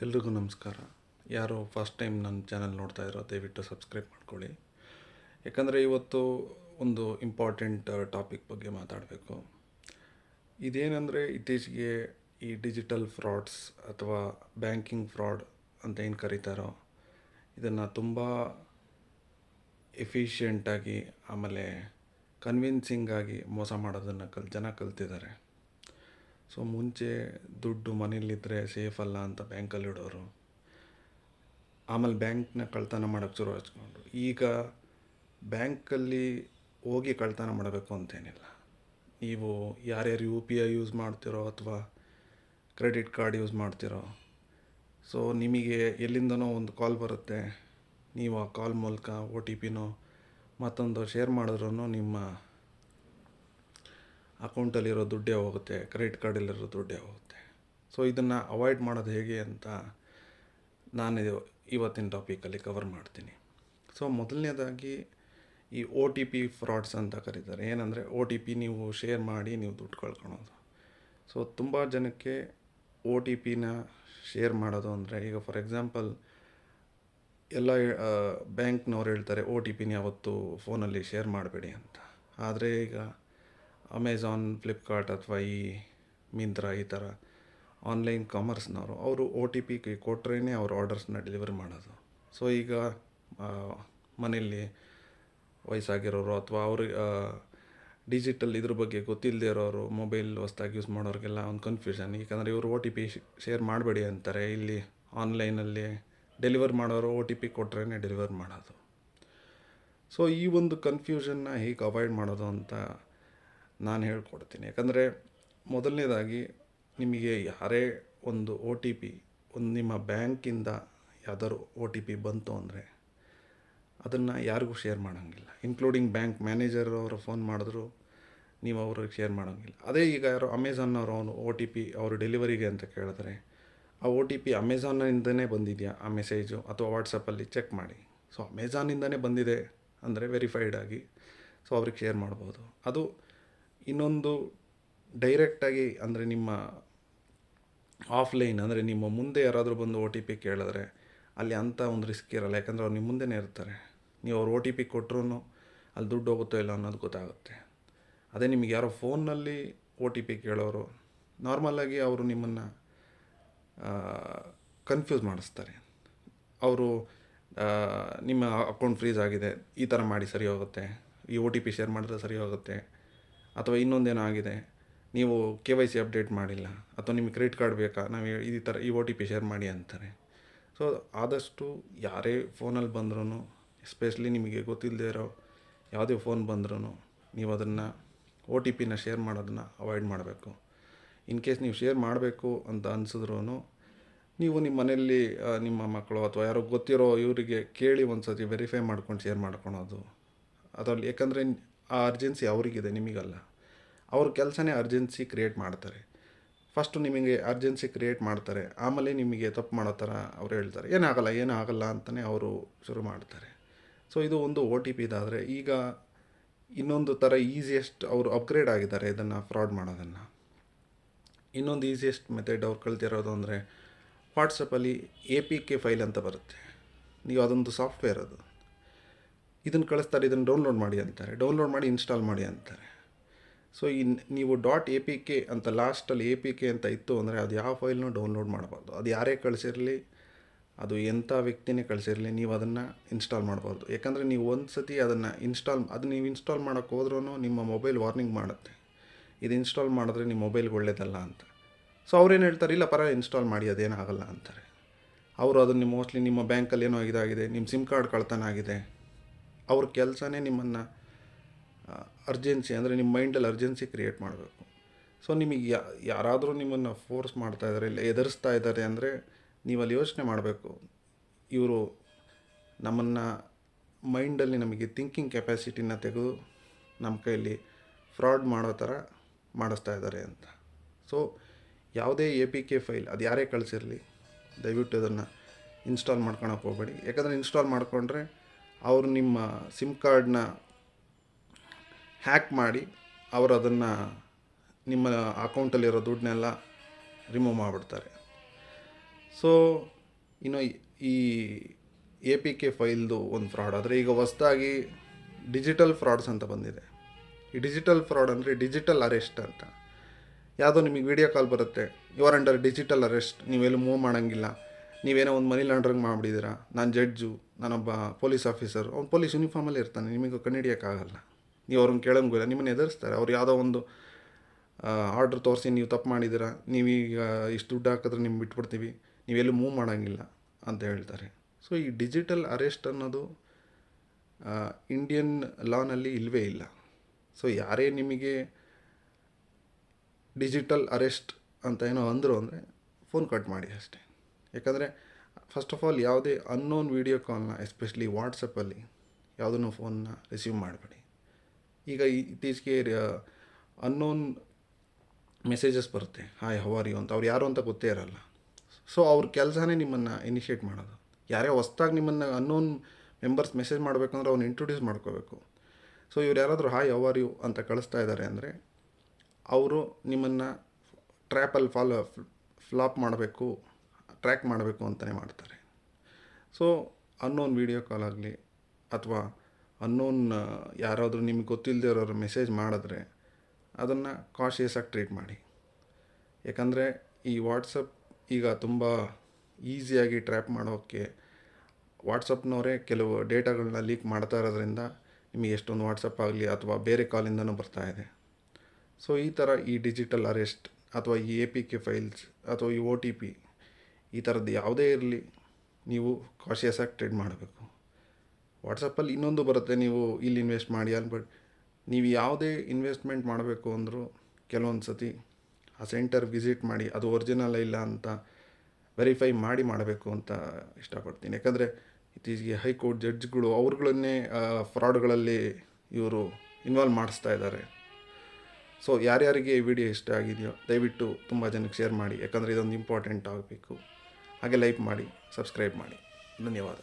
ಎಲ್ರಿಗೂ ನಮಸ್ಕಾರ. ಯಾರು ಫಸ್ಟ್ ಟೈಮ್ ನನ್ನ ಚಾನಲ್ ನೋಡ್ತಾ ಇರೋ ದಯವಿಟ್ಟು ಸಬ್ಸ್ಕ್ರೈಬ್ ಮಾಡ್ಕೊಳ್ಳಿ. ಯಾಕಂದರೆ ಇವತ್ತು ಒಂದು ಇಂಪಾರ್ಟೆಂಟ್ ಟಾಪಿಕ್ ಬಗ್ಗೆ ಮಾತಾಡಬೇಕು. ಇದೇನೆಂದರೆ ಇತ್ತೀಚೆಗೆ ಈ ಡಿಜಿಟಲ್ ಫ್ರಾಡ್ಸ್ ಅಥವಾ ಬ್ಯಾಂಕಿಂಗ್ ಫ್ರಾಡ್ ಅಂತ ಏನು ಕರೀತಾರೋ ಇದನ್ನು ತುಂಬ ಎಫಿಷಿಯೆಂಟಾಗಿ ಆಮೇಲೆ ಕನ್ವಿನ್ಸಿಂಗಾಗಿ ಮೋಸ ಮಾಡೋದನ್ನು ಜನ ಕಲ್ತಿದ್ದಾರೆ. ಸೊ ಮುಂಚೆ ದುಡ್ಡು ಮನೇಲಿದ್ದರೆ ಸೇಫ್ ಅಲ್ಲ ಅಂತ ಬ್ಯಾಂಕಲ್ಲಿ ಇಡೋರು, ಆಮೇಲೆ ಬ್ಯಾಂಕ್ನ ಕಳ್ತನ ಮಾಡೋಕ್ಕೆ ಶುರು ಹಚ್ಕೊಂಡ್ರು. ಈಗ ಬ್ಯಾಂಕಲ್ಲಿ ಹೋಗಿ ಕಳ್ತನ ಮಾಡಬೇಕು ಅಂತೇನಿಲ್ಲ. ನೀವು ಯಾರ್ಯಾರು UPI ಯೂಸ್ ಮಾಡ್ತಿರೋ ಅಥವಾ ಕ್ರೆಡಿಟ್ ಕಾರ್ಡ್ ಯೂಸ್ ಮಾಡ್ತಿರೋ, ಸೊ ನಿಮಗೆ ಎಲ್ಲಿಂದನೋ ಒಂದು ಕಾಲ್ ಬರುತ್ತೆ, ನೀವು ಆ ಕಾಲ್ ಮೂಲಕ OTPನೋ ಮತ್ತೊಂದು ಶೇರ್ ಮಾಡಿದ್ರೂ ನಿಮ್ಮ ಅಕೌಂಟಲ್ಲಿರೋ ದುಡ್ಡೇ ಹೋಗುತ್ತೆ, ಕ್ರೆಡಿಟ್ ಕಾರ್ಡಲ್ಲಿರೋ ದುಡ್ಡೇ ಹೋಗುತ್ತೆ. ಸೊ ಇದನ್ನು ಅವಾಯ್ಡ್ ಮಾಡೋದು ಹೇಗೆ ಅಂತ ನಾನು ಇವತ್ತಿನ ಟಾಪಿಕಲ್ಲಿ ಕವರ್ ಮಾಡ್ತೀನಿ. ಸೊ ಮೊದಲನೇದಾಗಿ ಈ OTP ಫ್ರಾಡ್ಸ್ ಅಂತ ಕರೀತಾರೆ. ಏನಂದರೆ OTP ನೀವು ಶೇರ್ ಮಾಡಿ ನೀವು ದುಡ್ಡು ಕಳ್ಕೊಳೋದು. ಸೊ ತುಂಬ ಜನಕ್ಕೆ OTPನ ಶೇರ್ ಮಾಡೋದು ಅಂದರೆ, ಈಗ ಫಾರ್ ಎಕ್ಸಾಂಪಲ್ ಎಲ್ಲ ಬ್ಯಾಂಕ್ನವ್ರು ಹೇಳ್ತಾರೆ OTPನ ಯಾವತ್ತೂ ಫೋನಲ್ಲಿ ಶೇರ್ ಮಾಡಬೇಡಿ ಅಂತ. ಆದರೆ ಈಗ ಅಮೆಝಾನ್, ಫ್ಲಿಪ್ಕಾರ್ಟ್ ಅಥವಾ ಈ ಮಿಂತ್ರಾ ಈ ಥರ ಆನ್ಲೈನ್ ಕಾಮರ್ಸ್ನವರು ಅವರು OTP ಕೊಟ್ಟರೇ ಅವ್ರ ಆರ್ಡರ್ಸ್ನ ಡೆಲಿವರಿ ಮಾಡೋದು. ಸೊ ಈಗ ಮನೆಯಲ್ಲಿ ವಯಸ್ಸಾಗಿರೋರು ಅಥವಾ ಅವ್ರಿಗೆ ಡಿಜಿಟಲ್ ಇದ್ರ ಬಗ್ಗೆ ಗೊತ್ತಿಲ್ಲದೆ ಇರೋರು, ಮೊಬೈಲ್ ಹೊಸ್ದಾಗಿ ಯೂಸ್ ಮಾಡೋರಿಗೆಲ್ಲ ಒಂದು ಕನ್ಫ್ಯೂಷನ್. ಯಾಕಂದರೆ ಇವರು OTP ಶೇರ್ ಮಾಡಬೇಡಿ ಅಂತಾರೆ, ಇಲ್ಲಿ ಆನ್ಲೈನಲ್ಲಿ ಡೆಲಿವರ್ ಮಾಡೋರು OTP ಕೊಟ್ಟರೇ ಡೆಲಿವರ್ ಮಾಡೋದು. ಸೊ ಈ ಒಂದು ಕನ್ಫ್ಯೂಷನ್ನ ಹೇಗೆ ಅವಾಯ್ಡ್ ಮಾಡೋದು ಅಂತ ನಾನು ಹೇಳ್ಕೊಡ್ತೀನಿ. ಯಾಕಂದರೆ ಮೊದಲನೇದಾಗಿ ನಿಮಗೆ ಯಾರೇ ಒಂದು OTP ಒಂದು ನಿಮ್ಮ ಬ್ಯಾಂಕಿಂದ ಯಾವ್ದಾದ್ರು OTP ಬಂತು ಅಂದರೆ ಅದನ್ನು ಯಾರಿಗೂ ಶೇರ್ ಮಾಡೋಂಗಿಲ್ಲ, ಇನ್ಕ್ಲೂಡಿಂಗ್ ಬ್ಯಾಂಕ್ ಮ್ಯಾನೇಜರ್ ಅವರು ಫೋನ್ ಮಾಡಿದ್ರು ನೀವು ಅವ್ರಿಗೆ ಶೇರ್ ಮಾಡೋಂಗಿಲ್ಲ. ಅದೇ ಈಗ ಯಾರೋ ಅಮೆಝಾನ್ನವರು ಅವನು OTP ಅವರು ಡೆಲಿವರಿಗೆ ಅಂತ ಕೇಳಿದ್ರೆ ಆ OTP ಅಮೆಝಾನಿಂದನೇ ಬಂದಿದೆಯಾ ಆ ಮೆಸೇಜು ಅಥವಾ ವಾಟ್ಸಪ್ಪಲ್ಲಿ ಚೆಕ್ ಮಾಡಿ. ಸೊ ಅಮೆಝಾನಿಂದನೇ ಬಂದಿದೆ ಅಂದರೆ ವೆರಿಫೈಡ್ ಆಗಿ ಸೊ ಅವ್ರಿಗೆ ಶೇರ್ ಮಾಡ್ಬೋದು. ಅದು ಇನ್ನೊಂದು ಡೈರೆಕ್ಟಾಗಿ ಅಂದರೆ ನಿಮ್ಮ ಆಫ್ಲೈನ್ ಅಂದರೆ ನಿಮ್ಮ ಮುಂದೆ ಯಾರಾದರೂ ಬಂದು OTP ಕೇಳಿದ್ರೆ ಅಲ್ಲಿ ಅಂಥ ಒಂದು ರಿಸ್ಕ್ ಇರೋಲ್ಲ. ಯಾಕಂದರೆ ಅವ್ರು ನಿಮ್ಮ ಮುಂದೆನೇ ಇರ್ತಾರೆ. ನೀವು ಅವ್ರು OTP ಕೊಟ್ಟರು ಅಲ್ಲಿ ದುಡ್ಡು ಹೋಗುತ್ತೋ ಇಲ್ಲ ಅನ್ನೋದು ಗೊತ್ತಾಗುತ್ತೆ. ಅದೇ ನಿಮಗೆ ಯಾರೋ ಫೋನ್ನಲ್ಲಿ OTP ಕೇಳೋರು ನಾರ್ಮಲಾಗಿ ಅವರು ನಿಮ್ಮನ್ನು ಕನ್ಫ್ಯೂಸ್ ಮಾಡಿಸ್ತಾರೆ. ಅವರು ನಿಮ್ಮ ಅಕೌಂಟ್ ಫ್ರೀಸ್ ಆಗಿದೆ, ಈ ಥರ ಮಾಡಿ ಸರಿ ಹೋಗುತ್ತೆ, ಈ OTP ಶೇರ್ ಮಾಡಿದ್ರೆ ಸರಿ ಹೋಗುತ್ತೆ, ಅಥವಾ ಇನ್ನೊಂದೇನೋ ಆಗಿದೆ, ನೀವು KYC ಅಪ್ಡೇಟ್ ಮಾಡಿಲ್ಲ, ಅಥವಾ ನಿಮಗೆ ಕ್ರೆಡಿಟ್ ಕಾರ್ಡ್ ಬೇಕಾ, ನಾವು ಈ ಥರ ಈ OTP ಶೇರ್ ಮಾಡಿ ಅಂತಾರೆ. ಸೊ ಆದಷ್ಟು ಯಾರೇ ಫೋನಲ್ಲಿ ಬಂದ್ರೂ, ಎಸ್ಪೆಷಲಿ ನಿಮಗೆ ಗೊತ್ತಿಲ್ಲದೆ ಇರೋ ಯಾವುದೇ ಫೋನ್ ಬಂದ್ರೂ ನೀವು ಅದನ್ನು OTPನ ಶೇರ್ ಮಾಡೋದನ್ನು ಅವಾಯ್ಡ್ ಮಾಡಬೇಕು. ಇನ್ ಕೇಸ್ ನೀವು ಶೇರ್ ಮಾಡಬೇಕು ಅಂತ ಅನಿಸಿದ್ರೂ ನೀವು ನಿಮ್ಮ ಮನೆಯಲ್ಲಿ ನಿಮ್ಮ ಮಕ್ಕಳು ಅಥವಾ ಯಾರೋ ಗೊತ್ತಿರೋ ಇವರಿಗೆ ಕೇಳಿ ಒಂದು ಸತಿ ವೆರಿಫೈ ಮಾಡ್ಕೊಂಡು ಶೇರ್ ಮಾಡ್ಕೊಳೋದು ಅದರಲ್ಲಿ. ಯಾಕಂದರೆ ಆ ಅರ್ಜೆನ್ಸಿ ಅವರಿಗಿದೆ, ನಿಮಗಲ್ಲ. ಅವ್ರ ಕೆಲಸನೇ ಅರ್ಜೆನ್ಸಿ ಕ್ರಿಯೇಟ್ ಮಾಡ್ತಾರೆ. ಫಸ್ಟು ನಿಮಗೆ ಅರ್ಜೆನ್ಸಿ ಕ್ರಿಯೇಟ್ ಮಾಡ್ತಾರೆ, ಆಮೇಲೆ ನಿಮಗೆ ತಪ್ಪು ಮಾಡೋ ಥರ ಅವ್ರು ಹೇಳ್ತಾರೆ, ಏನಾಗಲ್ಲ ಅಂತಲೇ ಅವರು ಶುರು ಮಾಡ್ತಾರೆ. ಸೊ ಇದು ಒಂದು OTP ಇದಾದರೆ. ಈಗ ಇನ್ನೊಂದು ಥರ ಈಸಿಯೆಸ್ಟ್ ಅವರು ಅಪ್ಗ್ರೇಡ್ ಆಗಿದ್ದಾರೆ ಇದನ್ನು ಫ್ರಾಡ್ ಮಾಡೋದನ್ನು. ಇನ್ನೊಂದು ಈಸಿಯೆಸ್ಟ್ ಮೆಥಡ್ ಅವ್ರು ಕಲ್ತಿರೋದು ಅಂದರೆ ವಾಟ್ಸಪ್ಪಲ್ಲಿ APK ಫೈಲ್ ಅಂತ ಬರುತ್ತೆ. ನೀವು ಅದೊಂದು ಸಾಫ್ಟ್ವೇರ್, ಅದು ಇದನ್ನು ಕಳಿಸ್ತಾರೆ, ಇದನ್ನು ಡೌನ್ಲೋಡ್ ಮಾಡಿ ಅಂತಾರೆ, ಡೌನ್ಲೋಡ್ ಮಾಡಿ ಇನ್ಸ್ಟಾಲ್ ಮಾಡಿ ಅಂತಾರೆ. ಸೊ ನೀವು .apk ಅಂತ ಲಾಸ್ಟಲ್ಲಿ APK ಅಂತ ಇತ್ತು ಅಂದರೆ ಅದು ಯಾವ ಫೈಲ್ನೂ ಡೌನ್ಲೋಡ್ ಮಾಡಬಾರ್ದು. ಅದು ಯಾರೇ ಕಳಿಸಿರಲಿ, ಅದು ಎಂಥ ವ್ಯಕ್ತಿನೇ ಕಳಿಸಿರಲಿ, ನೀವು ಅದನ್ನು ಇನ್ಸ್ಟಾಲ್ ಮಾಡಬಾರ್ದು. ಯಾಕಂದರೆ ನೀವು ಒಂದು ಸತಿ ಅದನ್ನು ನೀವು ಇನ್ಸ್ಟಾಲ್ ಮಾಡೋಕ್ಕೆ ಹೋದ್ರೂ ನಿಮ್ಮ ಮೊಬೈಲ್ ವಾರ್ನಿಂಗ್ ಮಾಡುತ್ತೆ, ಇದು ಇನ್ಸ್ಟಾಲ್ ಮಾಡಿದ್ರೆ ನಿಮ್ಮ ಮೊಬೈಲ್ಗೆ ಒಳ್ಳೇದಲ್ಲ ಅಂತ. ಸೊ ಅವ್ರೇನು ಹೇಳ್ತಾರೆ, ಇಲ್ಲ ಇನ್ಸ್ಟಾಲ್ ಮಾಡಿ, ಅದೇನಾಗಲ್ಲ ಅಂತಾರೆ. ಅವರು ಅದನ್ನು ಮೋಸ್ಟ್ಲಿ ನಿಮ್ಮ ಬ್ಯಾಂಕಲ್ಲಿ ಏನೋ ಇದಾಗಿದೆ, ನಿಮ್ಮ ಸಿಮ್ ಕಾರ್ಡ್ ಕಳ್ತನ ಆಗಿದೆ, ಅವ್ರ ಕೆಲಸನೇ ನಿಮ್ಮನ್ನು ಅರ್ಜೆನ್ಸಿ ಅಂದರೆ ನಿಮ್ಮ ಮೈಂಡಲ್ಲಿ ಅರ್ಜೆನ್ಸಿ ಕ್ರಿಯೇಟ್ ಮಾಡಬೇಕು. ಸೊ ನಿಮಗೆ ಯಾರಾದರೂ ನಿಮ್ಮನ್ನು ಫೋರ್ಸ್ ಮಾಡ್ತಾಯಿದ್ದಾರೆ, ಇಲ್ಲ ಎದುರಿಸ್ತಾ ಇದ್ದಾರೆ ಅಂದರೆ ನೀವು ಅಲ್ಲಿ ಯೋಚನೆ ಮಾಡಬೇಕು, ಇವರು ನಮ್ಮನ್ನು ಮೈಂಡಲ್ಲಿ ನಮಗೆ ಥಿಂಕಿಂಗ್ ಕೆಪಾಸಿಟಿನ ತೆಗೆದು ನಮ್ಮ ಕೈಯಲ್ಲಿ ಫ್ರಾಡ್ ಮಾಡೋ ಥರ ಮಾಡಿಸ್ತಾ ಇದ್ದಾರೆ ಅಂತ. ಸೊ ಯಾವುದೇ APK ಫೈಲ್ ಅದು ಯಾರೇ ಕಳಿಸಿರಲಿ ದಯವಿಟ್ಟು ಅದನ್ನು ಇನ್ಸ್ಟಾಲ್ ಮಾಡ್ಕೊಳಕ್ಕೆ ಹೋಗಬೇಡಿ. ಯಾಕಂದರೆ ಇನ್ಸ್ಟಾಲ್ ಮಾಡಿಕೊಂಡ್ರೆ ಅವರು ನಿಮ್ಮ ಸಿಮ್ ಕಾರ್ಡ್ನ ಹ್ಯಾಕ್ ಮಾಡಿ ಅವರು ಅದನ್ನು ನಿಮ್ಮ ಅಕೌಂಟಲ್ಲಿರೋ ದುಡ್ಡನ್ನೆಲ್ಲ ರಿಮೂವ್ ಮಾಡಿಬಿಡ್ತಾರೆ. ಸೊ ಇನ್ನು ಈ ಎ ಪಿ ಕೆ ಫೈಲ್ದು ಒಂದು ಫ್ರಾಡ್. ಆದರೆ ಈಗ ಹೊಸ್ದಾಗಿ ಡಿಜಿಟಲ್ ಫ್ರಾಡ್ಸ್ ಅಂತ ಬಂದಿದೆ. ಈ ಡಿಜಿಟಲ್ ಫ್ರಾಡ್ ಅಂದರೆ ಡಿಜಿಟಲ್ ಅರೆಸ್ಟ್ ಅಂತ. ಯಾವುದೋ ನಿಮಗೆ ವೀಡಿಯೋ ಕಾಲ್ ಬರುತ್ತೆ, ಯುವರ್ ಅಂಡರ್ ಡಿಜಿಟಲ್ ಅರೆಸ್ಟ್, ನೀವೆಲ್ಲೂ ಮೂವ್ ಮಾಡೋಂಗಿಲ್ಲ, ನೀವೇನೋ ಒಂದು ಮನಿ ಲಾಂಡ್ರಿಂಗ್ ಮಾಡಿಬಿಟ್ಟಿದ್ದೀರಾ, ನಾನು ಜಡ್ಜು, ನಾನೊಬ್ಬ ಪೊಲೀಸ್ ಆಫೀಸರ್, ಅವ್ನು ಪೊಲೀಸ್ ಯೂನಿಫಾರ್ಮಲ್ಲೇ ಇರ್ತಾನೆ, ನಿಮಗೆ ಕಂಡುಹಿಡಿಯೋಕ್ಕಾಗಲ್ಲ, ನೀವು ಅವ್ರನ್ನ ಕೇಳೋಂಗಿಲ್ಲ, ನಿಮ್ಮನ್ನು ಎದುರಿಸ್ತಾರೆ. ಅವ್ರು ಯಾವುದೋ ಒಂದು ಆರ್ಡ್ರ್ ತೋರಿಸಿ ನೀವು ತಪ್ಪು ಮಾಡಿದ್ದೀರಾ, ನೀವೀಗ ಇಷ್ಟು ದುಡ್ಡು ಹಾಕಿದ್ರೆ ನಿಮ್ಗೆ ಬಿಟ್ಬಿಡ್ತೀವಿ, ನೀವೆಲ್ಲೂ ಮೂವ್ ಮಾಡೋಂಗಿಲ್ಲ ಅಂತ ಹೇಳ್ತಾರೆ. ಸೊ ಈ ಡಿಜಿಟಲ್ ಅರೆಸ್ಟ್ ಅನ್ನೋದು ಇಂಡಿಯನ್ ಲಾನಲ್ಲಿ ಇಲ್ಲವೇ ಇಲ್ಲ. ಸೊ ಯಾರೇ ನಿಮಗೆ ಡಿಜಿಟಲ್ ಅರೆಸ್ಟ್ ಅಂತ ಏನೋ ಅಂದರು ಅಂದರೆ ಫೋನ್ ಕಟ್ ಮಾಡಿ ಅಷ್ಟೇ. ಯಾಕಂದರೆ ಫಸ್ಟ್ ಆಫ್ ಆಲ್ ಯಾವುದೇ ಅನ್ನೋನ್ ವೀಡಿಯೋ ಕಾಲ್ನ, ಎಸ್ಪೆಷಲಿ ವಾಟ್ಸಪ್ಪಲ್ಲಿ ಯಾವುದನ್ನು ಫೋನ್ನ ರಿಸೀವ್ ಮಾಡಬೇಡಿ. ಈಗ ಇತ್ತೀಚೆಗೆ ಅನ್ನೋನ್ ಮೆಸೇಜಸ್ ಬರುತ್ತೆ, ಹಾಯ್ ಹೌ ಆರ್ ಯು ಅಂತ. ಅವ್ರು ಯಾರು ಅಂತ ಗೊತ್ತೇ ಇರಲ್ಲ. ಸೊ ಅವ್ರ ಕೆಲಸನೇ ನಿಮ್ಮನ್ನು ಇನಿಷಿಯೇಟ್ ಮಾಡೋದು. ಯಾರೇ ಹೊಸ್ದಾಗಿ ನಿಮ್ಮನ್ನು ಅನ್ನೋನ್ ಮೆಂಬರ್ಸ್ ಮೆಸೇಜ್ ಮಾಡಬೇಕಂದ್ರೆ ಅವ್ನು ಇಂಟ್ರೊಡ್ಯೂಸ್ ಮಾಡ್ಕೋಬೇಕು. ಸೊ ಇವ್ರು ಯಾರಾದರೂ ಹಾಯ್ ಹೌ ಆರ್ ಯು ಅಂತ ಕಳಿಸ್ತಾ ಇದ್ದಾರೆ ಅಂದರೆ ಅವರು ನಿಮ್ಮನ್ನು ಟ್ರ್ಯಾಪಲ್ಲಿ ಫ್ಲಾಪ್ ಮಾಡಬೇಕು, ಟ್ರ್ಯಾಕ್ ಮಾಡಬೇಕು ಅಂತಲೇ ಮಾಡ್ತಾರೆ. ಸೊ ಅನ್ನೋನ್ ವೀಡಿಯೋ ಕಾಲ್ ಆಗಲಿ ಅಥವಾ ಅನ್ನೋನ್ ಯಾರಾದರೂ ನಿಮಗೆ ಗೊತ್ತಿಲ್ಲದೆ ಇರೋರು ಮೆಸೇಜ್ ಮಾಡಿದ್ರೆ ಅದನ್ನು ಕಾಶಿಯಸ್ಸಾಗಿ ಟ್ರೀಟ್ ಮಾಡಿ. ಯಾಕಂದರೆ ಈ ವಾಟ್ಸಪ್ ಈಗ ತುಂಬ ಈಸಿಯಾಗಿ ಟ್ರ್ಯಾಪ್ ಮಾಡೋಕ್ಕೆ ವಾಟ್ಸಪ್ನವರೇ ಕೆಲವು ಡೇಟಾಗಳನ್ನ ಲೀಕ್ ಮಾಡ್ತಾ ಇರೋದ್ರಿಂದ ನಿಮಗೆ ಎಷ್ಟೊಂದು ವಾಟ್ಸಪ್ ಆಗಲಿ ಅಥವಾ ಬೇರೆ ಕಾಲಿಂದನೂ ಬರ್ತಾಯಿದೆ. ಸೊ ಈ ಥರ ಈ ಡಿಜಿಟಲ್ ಅರೆಸ್ಟ್ ಅಥವಾ ಈ ಎ ಪಿ ಕೆ ಫೈಲ್ಸ್ ಅಥವಾ ಈ OTP ಈ ಥರದ್ದು ಯಾವುದೇ ಇರಲಿ, ನೀವು ಕಾಶಿಯಸ್ಸಾಗಿ ಟ್ರೇಡ್ ಮಾಡಬೇಕು. ವಾಟ್ಸಪ್ಪಲ್ಲಿ ಇನ್ನೊಂದು ಬರುತ್ತೆ, ನೀವು ಇಲ್ಲಿ ಇನ್ವೆಸ್ಟ್ ಮಾಡಿ ಅಲ್ಲಿ, ಬಟ್ ನೀವು ಯಾವುದೇ ಇನ್ವೆಸ್ಟ್ಮೆಂಟ್ ಮಾಡಬೇಕು ಅಂದರೂ ಕೆಲವೊಂದು ಸತಿ ಆ ಸೆಂಟರ್ ವಿಸಿಟ್ ಮಾಡಿ ಅದು ಒರಿಜಿನಲ್ ಇಲ್ಲ ಅಂತ ವೆರಿಫೈ ಮಾಡಿ ಮಾಡಬೇಕು ಅಂತ ಇಷ್ಟಪಡ್ತೀನಿ. ಯಾಕಂದರೆ ಇತ್ತೀಚೆಗೆ ಹೈಕೋರ್ಟ್ ಜಡ್ಜ್ಗಳು ಅವ್ರುಗಳನ್ನೇ ಫ್ರಾಡ್ಗಳಲ್ಲಿ ಇವರು ಇನ್ವಾಲ್ವ್ ಮಾಡಿಸ್ತಾ ಇದ್ದಾರೆ. ಸೊ ಯಾರ್ಯಾರಿಗೆ ಈ ವಿಡಿಯೋ ಇಷ್ಟ ಆಗಿದೆಯೋ ದಯವಿಟ್ಟು ತುಂಬ ಜನಕ್ಕೆ ಶೇರ್ ಮಾಡಿ. ಯಾಕಂದರೆ ಇದೊಂದು ಇಂಪಾರ್ಟೆಂಟ್ ಆಗಬೇಕು. ಹಾಗೆ ಲೈಕ್ ಮಾಡಿ, ಸಬ್ಸ್ಕ್ರೈಬ್ ಮಾಡಿ. ಧನ್ಯವಾದ.